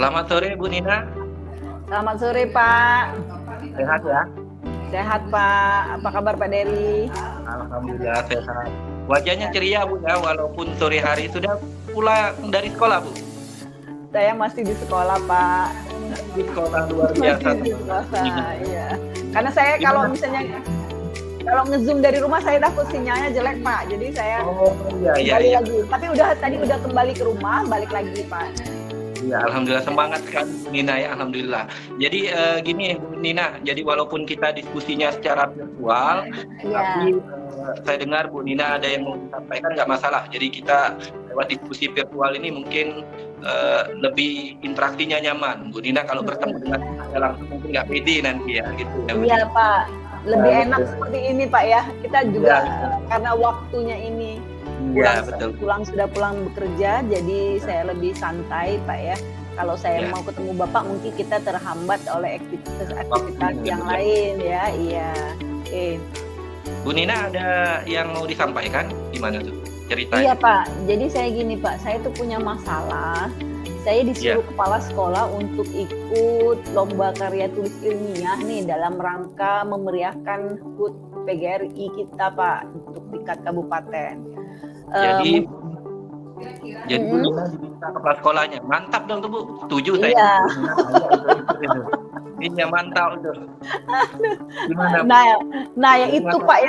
Selamat sore Bu Nina. Selamat sore Pak. Sehat ya? Sehat Pak. Apa kabar Pak Dery? Alhamdulillah sehat. Wajahnya ceria Bu ya, walaupun sore hari. Sudah pulang dari sekolah Bu? Saya masih di sekolah Pak. Di sekolah luar biasa. Masih di sekolah, iya. Karena saya kalau nge-zoom dari rumah saya takut sinyalnya jelek Pak. Jadi saya kembali lagi. Tapi tadi udah kembali ke rumah, balik lagi Pak. Ya, alhamdulillah semangat sekali Bu Nina ya, alhamdulillah. Jadi gini Bu Nina, jadi walaupun kita diskusinya secara virtual, tapi saya dengar Bu Nina ada yang mau disampaikan, nggak masalah. Jadi kita lewat diskusi virtual ini mungkin lebih interaksinya nyaman. Bu Nina kalau bertemu dengan saya langsung mungkin nggak pede nanti ya, gitu ya. Iya Pak, lebih enak seperti ini Pak ya. Kita juga karena waktunya ini. Sudah pulang bekerja, jadi saya lebih santai Pak ya. Kalau saya mau ketemu Bapak mungkin kita terhambat oleh aktivitas yang lain ya. Iya. Bu Nina ada yang mau disampaikan? Gimana tuh ceritanya? Iya Pak, jadi saya gini Pak, saya tuh punya masalah. Saya disuruh kepala sekolah untuk ikut lomba karya tulis ilmiah nih dalam rangka memeriahkan HUT PGRI kita Pak untuk tingkat kabupaten. Jadi Bu Nina diminta kepala sekolahnya. Mantap dong tuh Bu, setuju saya. Iya mantap tuh. Gimana? Nah ya itu Pak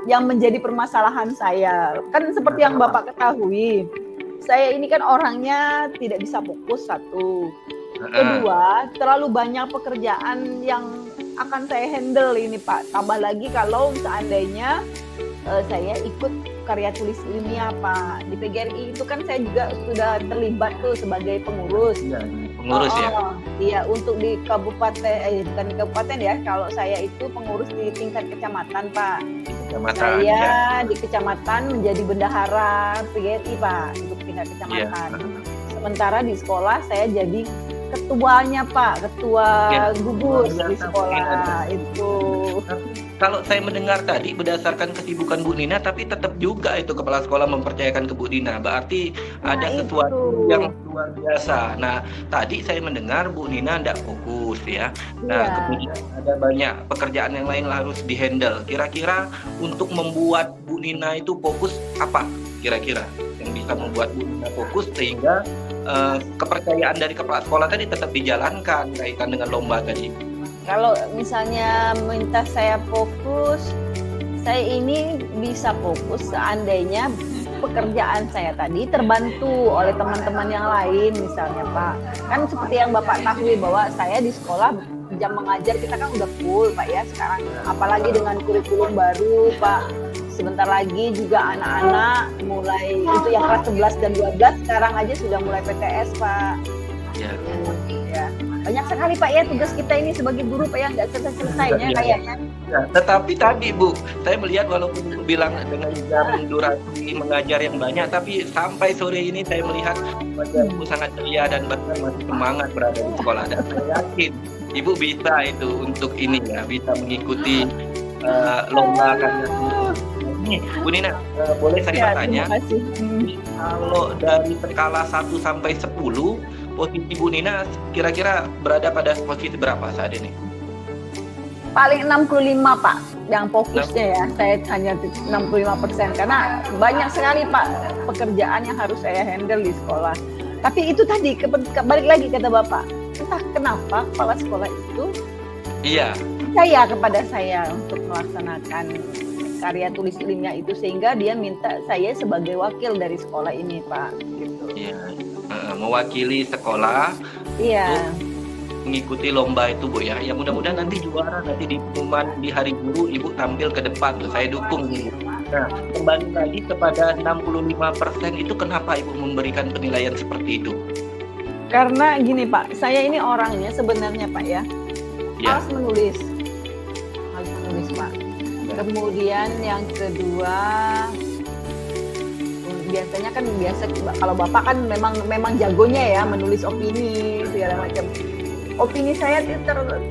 yang menjadi permasalahan saya. Kan seperti yang Bapak ketahui, saya ini kan orangnya tidak bisa fokus satu. Kedua, terlalu banyak pekerjaan yang akan saya handle ini Pak. Tambah lagi kalau seandainya saya ikut karya tulis ilmiah Pak. Di PGRI itu kan saya juga sudah terlibat tuh sebagai pengurus. Pengurus ya? Iya, untuk di kabupaten, bukan di kabupaten ya. Kalau saya itu pengurus di tingkat kecamatan Pak. Saya di kecamatan menjadi bendahara PGRI Pak untuk tingkat kecamatan. Sementara di sekolah saya jadi ketuanya Pak, ketua gugus di sekolah itu. Kalau saya mendengar tadi berdasarkan kesibukan Bu Nina, tapi tetap juga itu kepala sekolah mempercayakan ke Bu Nina. Berarti ada sesuatu yang luar biasa. Nah, tadi saya mendengar Bu Nina tidak fokus ya. Nah, kemudian ada banyak pekerjaan yang lain harus dihandle. Kira-kira untuk membuat Bu Nina itu fokus apa? Kira-kira yang bisa membuat Bu Nina fokus sehingga kepercayaan dari kepala sekolah tadi tetap dijalankan kaitan dengan lomba tadi. Kalau misalnya minta saya fokus, saya ini bisa fokus seandainya pekerjaan saya tadi terbantu oleh teman-teman yang lain misalnya Pak. Kan seperti yang Bapak tahu bahwa saya di sekolah jam mengajar kita kan udah full Pak ya sekarang. Apalagi dengan kurikulum baru Pak. Sebentar lagi juga anak-anak mulai itu yang kelas 11 dan 12 sekarang aja sudah mulai PTS Pak. Ya. Banyak sekali Pak ya tugas kita ini sebagai guru Pak ya nggak selesai-selesainya kayaknya. Ya, tetapi tadi Bu, saya melihat walaupun Bu bilang dengan jam durasi mengajar yang banyak, tapi sampai sore ini saya melihat wajah Ibu sangat ceria dan bahkan masih semangat berada di sekolah. Dan saya yakin Ibu bisa itu untuk ini ya, bisa mengikuti lomba karya. Bu Nina, boleh saya bertanya? Kalau dari skala 1 sampai 10, posisi Bu Nina kira-kira berada pada posisi berapa saat ini? Paling 65 Pak, yang fokusnya ya. Saya hanya 65% karena banyak sekali Pak pekerjaan yang harus saya handle di sekolah. Tapi itu tadi balik lagi kata Bapak, entah kenapa kepala sekolah itu percaya kepada saya untuk melaksanakan karya tulis ilmiah itu sehingga dia minta saya sebagai wakil dari sekolah ini Pak. Gitu. Mewakili sekolah untuk mengikuti lomba itu Bu ya. Ya mudah-mudahan nanti juara, nanti di pengumuman di Hari Guru Ibu tampil ke depan tuh. Saya dukung Ibu. Nah, kembali lagi kepada 65% itu kenapa Ibu memberikan penilaian seperti itu? Karena gini Pak, saya ini orangnya sebenarnya Pak ya. Harus menulis Pak. Kemudian yang kedua biasanya kan kalau Bapak kan memang jagonya ya menulis opini segala macam. Opini saya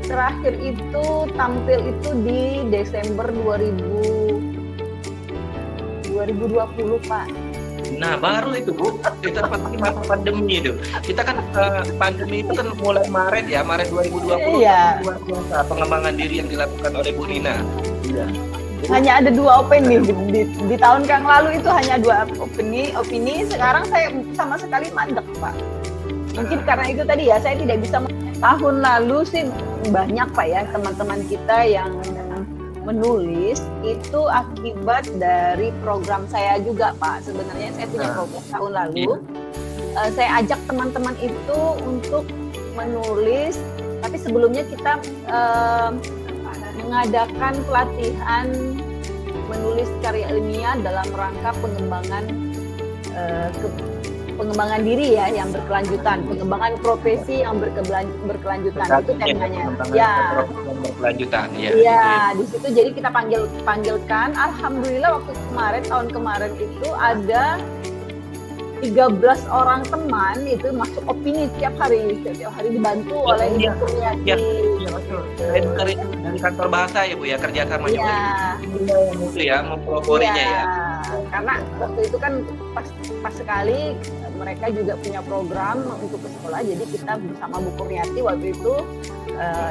terakhir itu tampil itu di Desember 2020 Pak. Nah, baru itu Bu, kita apalagi masa pandemi itu. Kita kan pandemi itu kan mulai Maret ya, Maret 2020 Iya. luar biasa pengembangan diri yang dilakukan oleh Bu Nina. Iya. Hanya ada 2 opini di tahun yang lalu itu hanya 2 opini. Sekarang saya sama sekali mandek, Pak. Mungkin karena itu tadi ya, saya tidak bisa. Tahun lalu sih banyak Pak ya teman-teman kita yang menulis itu akibat dari program saya juga Pak. Sebenarnya saya punya program tahun lalu. Saya ajak teman-teman itu untuk menulis, tapi sebelumnya kita mengadakan pelatihan menulis karya ilmiah dalam rangka pengembangan pengembangan diri ya yang berkelanjutan, pengembangan profesi yang berkelanjutan itu temanya. Ya. Berkelanjutan ya. Iya, di situ jadi kita panggilkan. Alhamdulillah waktu tahun kemarin itu ada 13 orang teman itu masuk opini setiap hari dibantu oleh Ibu Kurniati. Iya betul. Dari kantor bahasa ya Bu ya, kerjasama juga. Itu ya mempeloporinya ya. Karena waktu itu kan pas sekali mereka juga punya program untuk ke sekolah, jadi kita bersama Bu Kurniati waktu itu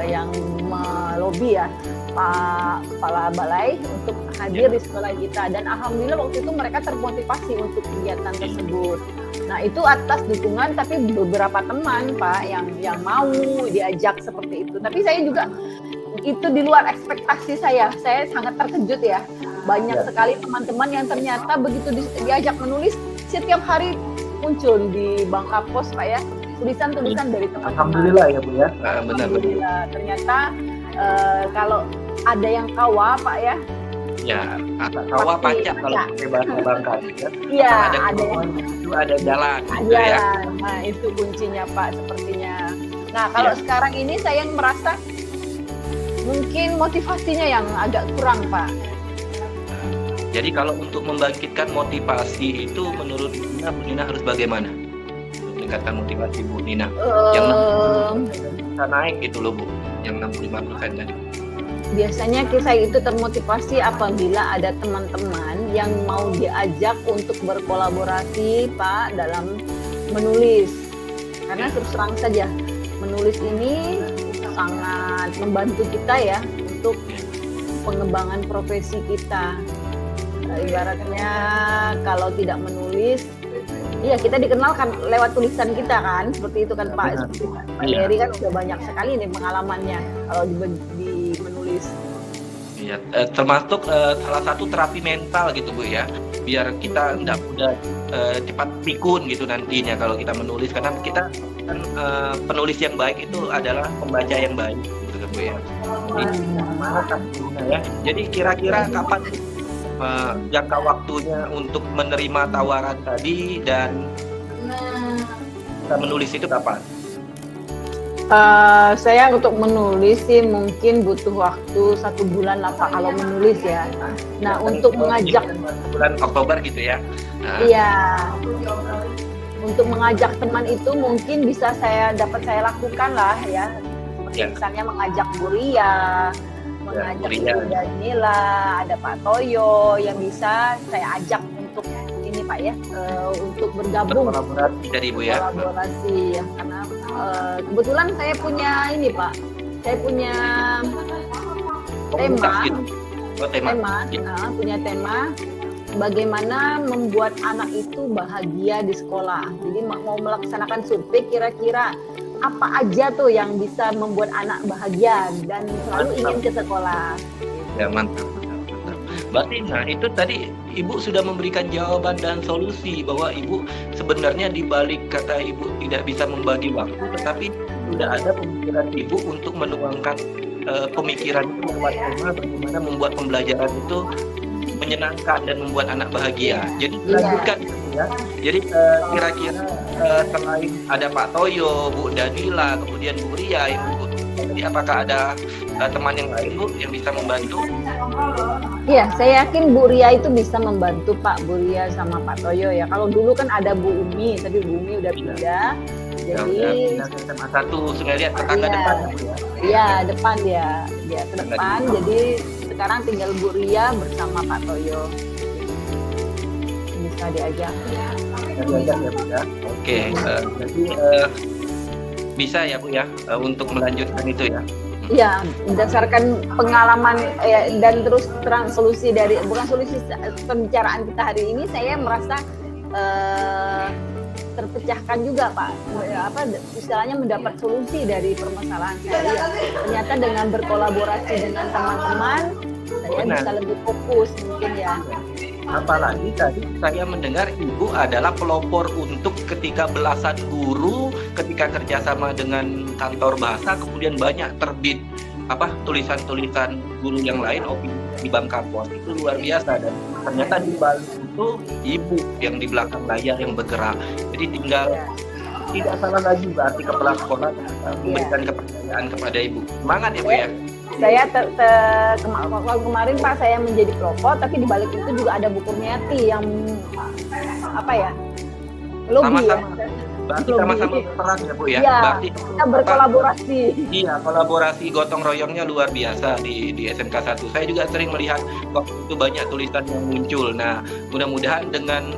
yang melobi ya Pak Kepala Balai untuk hadir di sekolah kita, dan alhamdulillah waktu itu mereka termotivasi untuk kegiatan tersebut. Nah itu atas dukungan tapi beberapa teman Pak yang mau diajak seperti itu. Tapi saya juga itu di luar ekspektasi saya sangat terkejut ya. Banyak sekali teman-teman yang ternyata begitu diajak menulis setiap hari muncul di Bangka Pos Pak ya, tulisan-tulisan dari teman-teman. Alhamdulillah ya Bu ya. Alhamdulillah. Ternyata kalau ada yang kawa Pak ya. Ya, kawa pacak kalau pakai bahasa Bangka ya. Iya, ada itu ada jalan gitu ya. Nah, itu kuncinya Pak sepertinya. Nah, kalau sekarang ini saya merasa mungkin motivasinya yang agak kurang Pak. Jadi kalau untuk membangkitkan motivasi itu menurut Bu Nina harus bagaimana? Meningkatkan motivasi Bu Nina yang bisa naik gitu loh Bu, yang 65% tadi. Biasanya saya itu termotivasi apabila ada teman-teman yang mau diajak untuk berkolaborasi Pak dalam menulis. Karena terus terang saja menulis ini sangat membantu kita ya untuk pengembangan profesi kita. Ibaratnya kalau tidak menulis, iya kita dikenalkan lewat tulisan kita kan, seperti itu kan Pak. Seperti Pak Heri kan udah banyak sekali nih pengalamannya kalau di menulis. Iya, termasuk salah satu terapi mental gitu Bu ya, biar kita tidak mudah cepat pikun gitu nantinya kalau kita menulis, karena kita kan penulis yang baik itu adalah pembaca yang baik gitu Bu ya. Jadi kira-kira kapan jangka waktunya untuk menerima tawaran tadi dan kita menulis itu kapan? Saya untuk menulis sih mungkin butuh waktu 1 bulan lah Pak kalau menulis ya. Nah untuk mengajak bulan Oktober gitu ya. Iya. Untuk mengajak teman itu mungkin bisa saya lakukan lah ya. Misalnya mengajak Bu Ria, mengajak Bu Danila, ada Pak Toyo yang bisa saya ajak untuk ini Pak ya, untuk bergabung kolaborasi dari Bu ya. Kolaborasi ya, karena kebetulan saya punya ini Pak, saya punya punya tema bagaimana membuat anak itu bahagia di sekolah. Jadi mau melaksanakan survei kira-kira apa aja tuh yang bisa membuat anak bahagia dan selalu ingin ke sekolah. Ya mantap. Berarti nah itu tadi Ibu sudah memberikan jawaban dan solusi bahwa Ibu sebenarnya di balik kata Ibu tidak bisa membagi waktu, tetapi sudah ada pemikiran Ibu untuk menuangkan pemikiran itu lewat tema bagaimana membuat pembelajaran itu menyenangkan dan membuat anak bahagia. Jadi dilanjutkan ya. Jadi kira-kira selain ada Pak Toyo, Bu Danila, kemudian Bu Ria yang Bu, jadi apakah ada teman yang lain Bu yang bisa membantu? Iya, saya yakin Bu Ria itu bisa membantu Pak, Bu Ria sama Pak Toyo ya. Kalau dulu kan ada Bu Umi, tapi Bu Umi udah pindah. Jadi SMA 1 Sungai Liat tetangga depan ya. Iya, depan dia ke depan. Jadi sekarang tinggal Bu Ria bersama Pak Toyo. Nggak diajak. Nggak diajak ya Bu ya? Oke, jadi bisa ya Bu ya, untuk melanjutkan itu ya? Iya, berdasarkan pengalaman dan terus terang solusi dari bukan solusi pembicaraan kita hari ini, saya merasa terpecahkan juga Pak. Apa istilahnya mendapat solusi dari permasalahan saya. Ternyata dengan berkolaborasi dengan teman-teman, saya Benar. bisa lebih fokus mungkin ya. Apalagi tadi saya mendengar Ibu adalah pelopor untuk ketika belasan guru ketika kerjasama dengan kantor bahasa kemudian banyak terbit tulisan-tulisan guru yang lain opini di Bangka Pos itu luar biasa dan ternyata di balik itu Ibu yang di belakang layar yang bergerak. Jadi tinggal tidak salah lagi berarti kepala sekolah memberikan kepercayaan kepada Ibu. Semangat ya Bu ya. Saya kemarin Pak saya menjadi pelopor, tapi di balik itu juga ada Bu Kurniati yang lobby Sama-sama. Berarti sama-sama berperan ya Bu ya. Iya, Berarti kita berkolaborasi. Iya, kolaborasi gotong royongnya luar biasa di SMK 1. Saya juga sering melihat waktu itu banyak tulisan yang muncul. Nah, mudah-mudahan dengan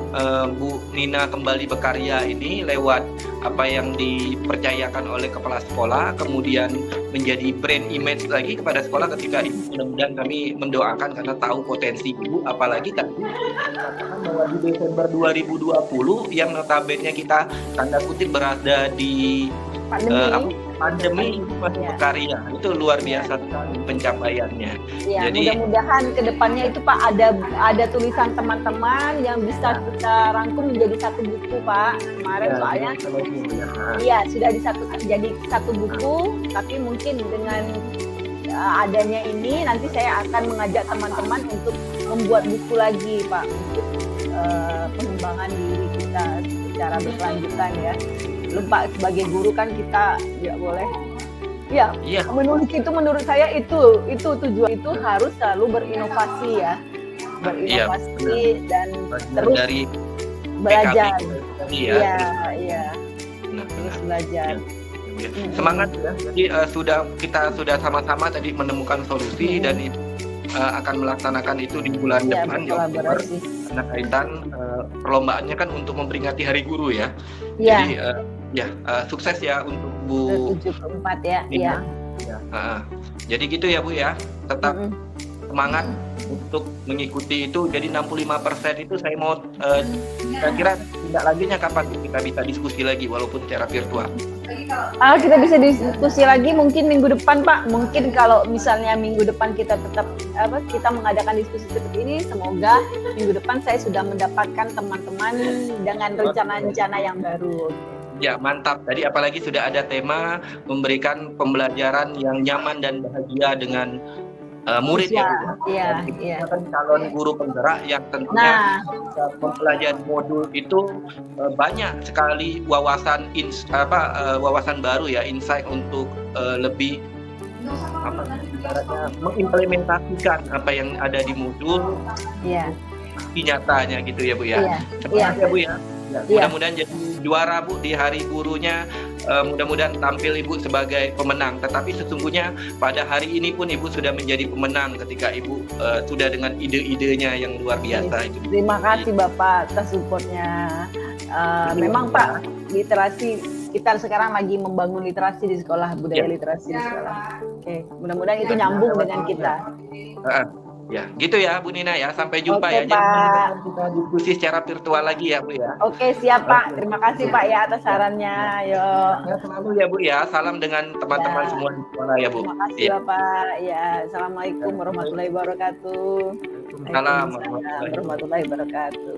Bu Nina kembali berkarya ini lewat apa yang dipercayakan oleh kepala sekolah, kemudian menjadi brand image lagi kepada sekolah ketika itu. Mudah-mudahan kami mendoakan karena tahu potensi Ibu, apalagi tadi katakan bahwa di Desember 2020 yang notabene kita tanda kutip berada di pandemi masih berkarya, itu luar biasa sekali pencapaiannya. Ya, Jadi mudah-mudahan kedepannya itu Pak ada tulisan teman-teman yang bisa kita rangkum menjadi satu buku Pak. Kemarin soalnya iya sudah jadi satu buku, tapi mungkin dengan adanya ini nanti saya akan mengajak teman-teman untuk membuat buku lagi Pak untuk pengembangan diri kita secara berkelanjutan ya. Lupa sebagai guru kan kita nggak boleh menulis itu menurut saya itu tujuan itu harus selalu berinovasi ya dan terus dari belajar iya. Terus belajar Semangat ya. Jadi kita sudah sama-sama tadi menemukan solusi dan akan melaksanakan itu di bulan depan di Oktober. Karena kaitan perlombaannya kan untuk memperingati Hari Guru ya. Jadi sukses ya untuk Bu 74 ya. Iya. Jadi gitu ya Bu ya. Tetap semangat untuk mengikuti itu. Jadi 65% itu saya mau kira-kira tindak lanjutnya kapan kita bisa diskusi lagi walaupun secara virtual. Kita bisa diskusi lagi mungkin minggu depan Pak. Mungkin kalau misalnya minggu depan kita tetap kita mengadakan diskusi seperti ini, semoga minggu depan saya sudah mendapatkan teman-teman dengan rencana-rencana yang baru. Ya mantap. Tadi apalagi sudah ada tema memberikan pembelajaran yang nyaman dan bahagia dengan murid Iya. Kan calon guru penggerak yang tentunya mempelajari modul itu banyak sekali wawasan baru ya, insight untuk lebih mengimplementasikan apa yang ada di modul nyatanya gitu ya Bu ya. Semangat ya Bu ya. Mudah-mudahan jadi juara Bu di hari gurunya. Mudah-mudahan tampil Ibu sebagai pemenang. Tetapi sesungguhnya pada hari ini pun Ibu sudah menjadi pemenang ketika Ibu sudah dengan ide-idenya yang luar biasa. Terima kasih Bapak atas supportnya. Memang Pak, literasi kita sekarang lagi membangun literasi di sekolah, budaya literasi di sekolah. Oke, mudah-mudahan itu nyambung dengan kita. Ya, gitu ya Bu Nina ya. Sampai jumpa ya. Jadi kita diskusi secara virtual lagi ya Bu ya. Oke, siap Pak. Terima kasih Pak ya atas sarannya. Ayo. Selalu ya Bu ya. Salam dengan teman-teman semua di sekolah ya Bu. Terima kasih Bapak. Ya, Assalamualaikum warahmatullahi wabarakatuh. Salam warahmatullahi wabarakatuh.